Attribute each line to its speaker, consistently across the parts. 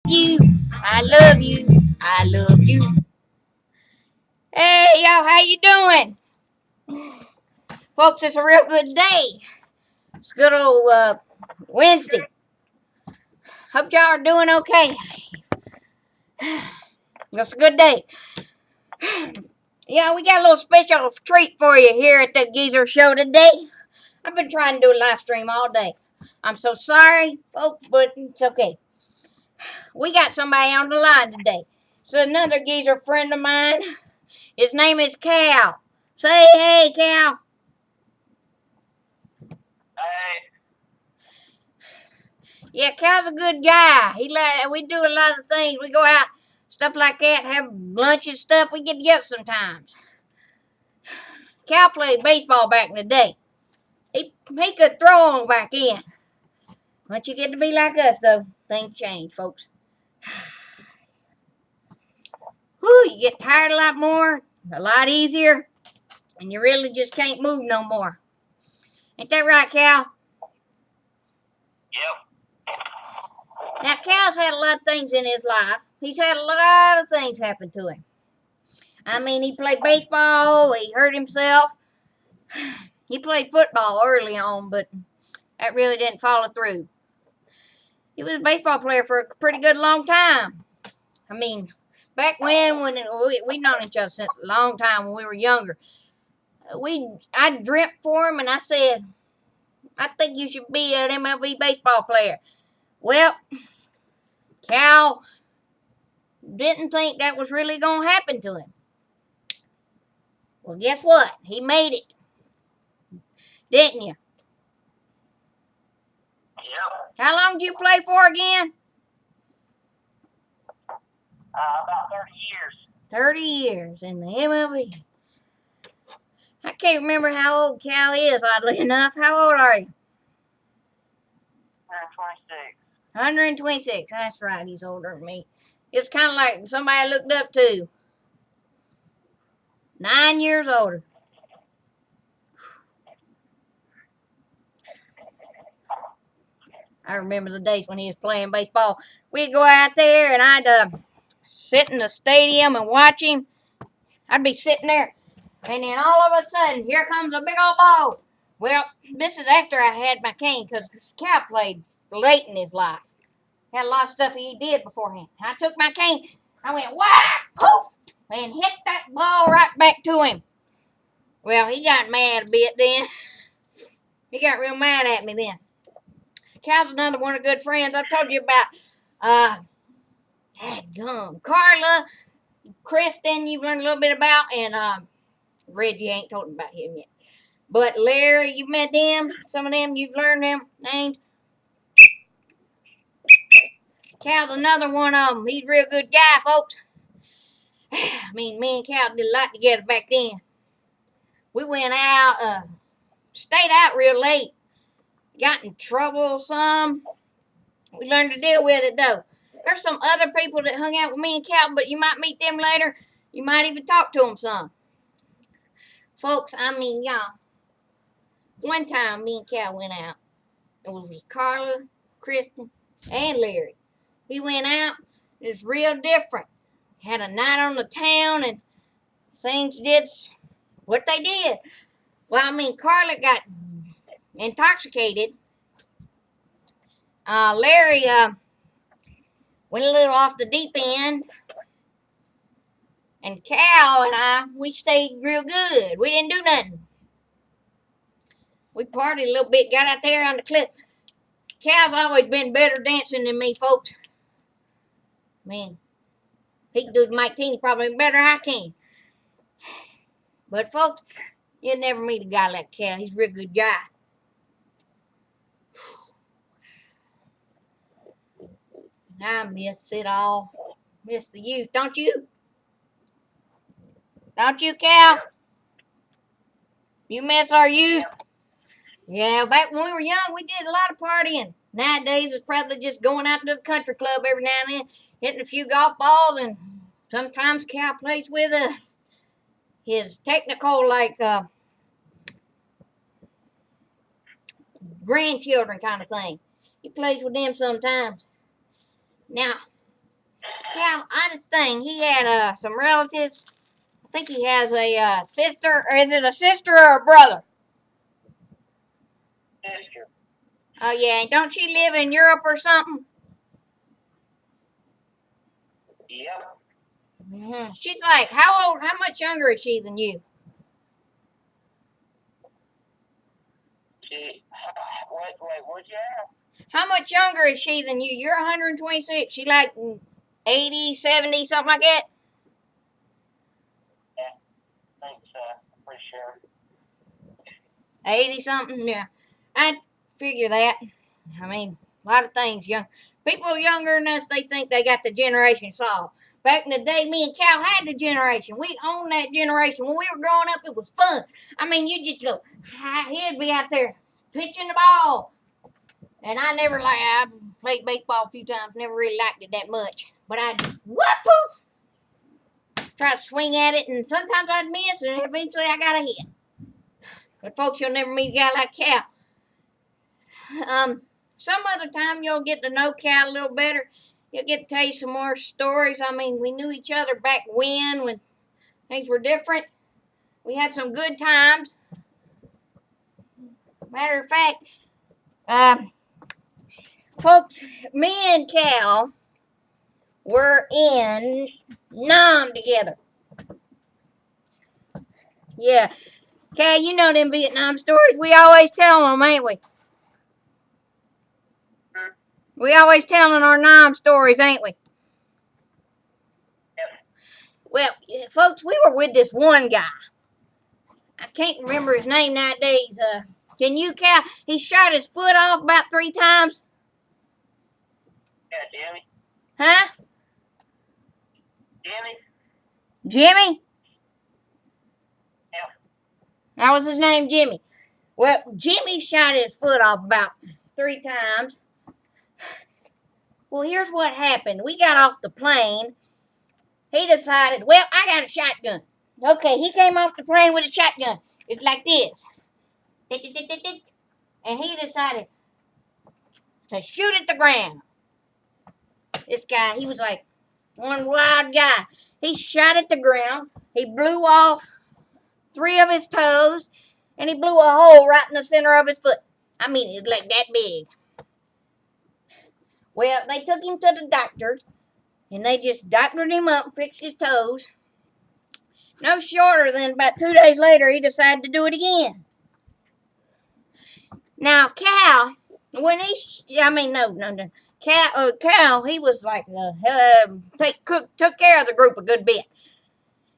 Speaker 1: you. I love you. I love you. Hey, y'all, how you doing? Folks, it's a real good day. It's good old Wednesday. Hope y'all are doing okay. It's a good day. Yeah, we got a little special treat for you here at the Geezer Show today. I've been trying to do a live stream all day. I'm so sorry, folks, but it's okay. We got somebody on the line today. It's another geezer friend of mine. His name is Cal. Say hey, Cal.
Speaker 2: Hey.
Speaker 1: Yeah, Cal's a good guy. We do a lot of things. We go out, stuff like that, have lunch and stuff. We get together sometimes. Cal played baseball back in the day. He could throw on back in. Once you get to be like us, though, things change, folks. Whew, you get tired a lot more, a lot easier, and you really just can't move no more. Ain't that right, Cal?
Speaker 2: Yep.
Speaker 1: Now, Cal's had a lot of things in his life. He's had a lot of things happen to him. I mean, he played baseball, he hurt himself. He played football early on, but that really didn't follow through. He was a baseball player for a pretty good long time. I mean, back when we'd known each other since a long time when we were younger. I dreamt for him and I said, I think you should be an MLB baseball player. Well, Cal didn't think that was really going to happen to him. Well, guess what? He made it. Didn't you?
Speaker 2: Yep.
Speaker 1: How long did you play for again?
Speaker 2: About 30 years.
Speaker 1: 30 years in the MLB. I can't remember how old Cal is, oddly enough. How old are you?
Speaker 2: 126.
Speaker 1: 126. That's right, he's older than me. It's kind of like somebody I looked up to. 9 years older. I remember the days when he was playing baseball. We'd go out there and I'd sit in the stadium and watch him. I'd be sitting there, and then all of a sudden, here comes a big old ball. Well, this is after I had my cane, because Cal played late in his life. Had a lot of stuff he did beforehand. I took my cane, I went whack, poof, and hit that ball right back to him. Well, he got mad a bit then. He got real mad at me then. Cal's another one of good friends. I told you about, Carla, Kristen, you've learned a little bit about, and Reggie, ain't told about him yet. But Larry, you've met them. Some of them, you've learned them names. Cal's another one of them. He's a real good guy, folks. I mean, me and Cal did a lot together back then. We went out, stayed out real late. Got in trouble some. We learned to deal with it, though. There's some other people that hung out with me and Cal, but you might meet them later. You might even talk to them some. Folks, I mean, y'all. One time, me and Cal went out. It was with Carla, Kristen, and Larry. We went out. It was real different. Had a night on the town, and things did what they did. Well, I mean, Carla got intoxicated. Larry went a little off the deep end. And Cal and I, we stayed real good. We didn't do nothing. We partied a little bit, got out there on the cliff. Cal's always been better dancing than me, folks. Man, he can do the Mike Teeny probably better than I can. But, folks, you'll never meet a guy like Cal. He's a real good guy. I miss it all. Miss the youth, don't you? Don't you, Cal? You miss our youth? Yeah, back when we were young, we did a lot of partying. Nowadays, it's probably just going out to the country club every now and then, hitting a few golf balls, and sometimes Cal plays with his technical, like, grandchildren kind of thing. He plays with them sometimes. Now, Cal, honest thing, he had some relatives. I think he has a sister, or is it a sister or a brother?
Speaker 2: Sister.
Speaker 1: Oh yeah, don't she live in Europe or something?
Speaker 2: Yep.
Speaker 1: She's like, how old? How much younger is she than you?
Speaker 2: What'd you ask?
Speaker 1: How much younger is she than you? You're 126. She like 80, 70, something like that?
Speaker 2: Yeah, I think so. Pretty sure.
Speaker 1: 80 something? Yeah. I figure that. I mean, a lot of things. People younger than us, they think they got the generation solved. Back in the day, me and Cal had the generation. We owned that generation. When we were growing up, it was fun. I mean, you just go, he'd be out there pitching the ball. And I've played baseball a few times, never really liked it that much. But I just, poof, try to swing at it, and sometimes I'd miss, and eventually I got a hit. But folks, you'll never meet a guy like Cal. Some other time you'll get to know Cal a little better. He'll get to tell you some more stories. I mean, we knew each other back when things were different. We had some good times. Matter of fact, folks, me and Cal were in Nam together. Yeah. Cal, you know them Vietnam stories. We always tell them, ain't we? We always telling our Nam stories, ain't we?
Speaker 2: Yep.
Speaker 1: Well, folks, we were with this one guy. I can't remember his name nowadays. Can you, Cal? He shot his foot off about 3 times.
Speaker 2: Yeah, Jimmy.
Speaker 1: Huh?
Speaker 2: Jimmy?
Speaker 1: Jimmy?
Speaker 2: Yep.
Speaker 1: That was his name, Jimmy. Well, Jimmy shot his foot off about 3 times. Well, here's what happened. We got off the plane. He decided, well, I got a shotgun. Okay, he came off the plane with a shotgun. It's like this. And he decided to shoot at the ground. This guy, he was like one wild guy. He shot at the ground. He blew off 3 of his toes. And he blew a hole right in the center of his foot. I mean, it was like that big. Well, they took him to the doctor. And they just doctored him up and fixed his toes. No shorter than about 2 days later, he decided to do it again. Now, Cal, when Cal, he was like, took care of the group a good bit.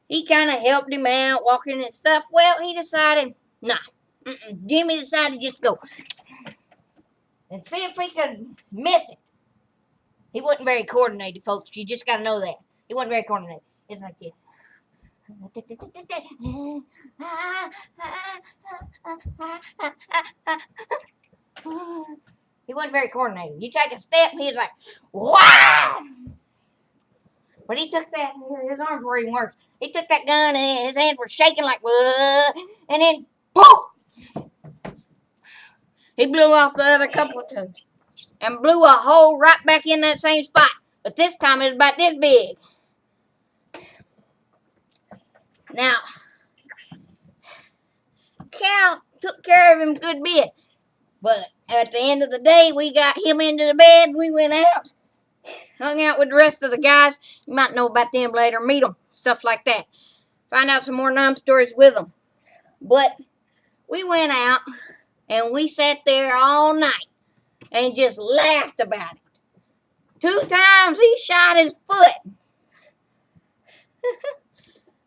Speaker 1: He kind of helped him out, walking and stuff. Well, he decided, Jimmy decided to just go and see if he could miss it. He wasn't very coordinated, folks. You just got to know that. He wasn't very coordinated. It's like this. He wasn't very coordinated. You take a step, he's like, wow! But he took that, his arms were even worse. He took that gun and his hands were shaking like, and then, poof! He blew off the other couple of toes and blew a hole right back in that same spot. But this time it was about this big. Now, Cal took care of him a good bit. But at the end of the day, we got him into the bed. We went out, hung out with the rest of the guys. You might know about them later, meet them, stuff like that. Find out some more Nam stories with them. But we went out and we sat there all night and just laughed about it. 2 times he shot his foot.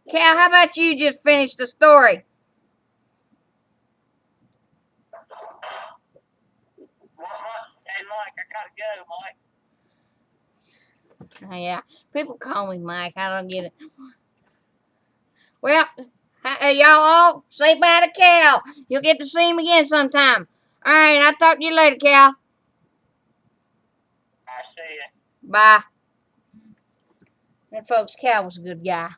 Speaker 1: Cal, how about you just finish the story?
Speaker 2: Hey, Mike, I gotta go, Mike.
Speaker 1: Oh, yeah, people call me Mike. I don't get it. Well, y'all all say bye to Cal. You'll get to see him again sometime. All right, I'll talk to you later, Cal.
Speaker 2: I see you.
Speaker 1: Bye. And folks, Cal was a good guy.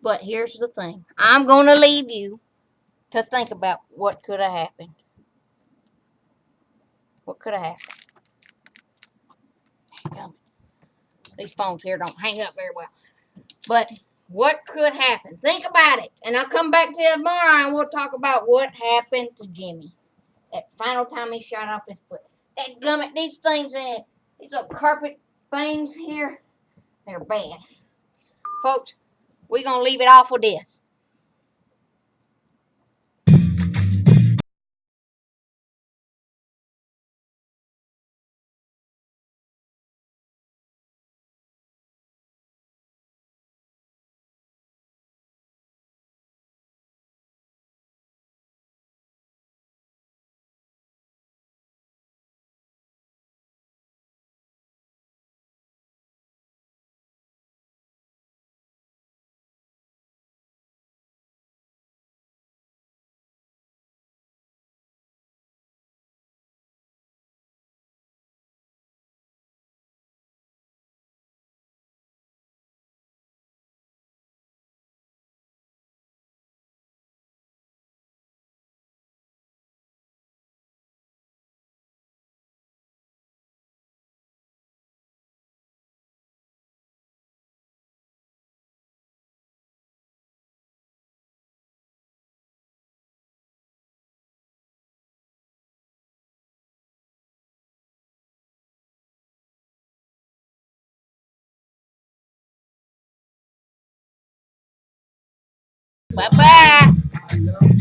Speaker 1: But here's the thing. I'm going to leave you to think about what could have happened. What could have happened? These phones here don't hang up very well. But what could happen? Think about it. And I'll come back to it tomorrow and we'll talk about what happened to Jimmy. That final time he shot off his foot. That gummit, these things in it, these little carpet things here, they're bad. Folks, we're going to leave it off with this. Bye-bye.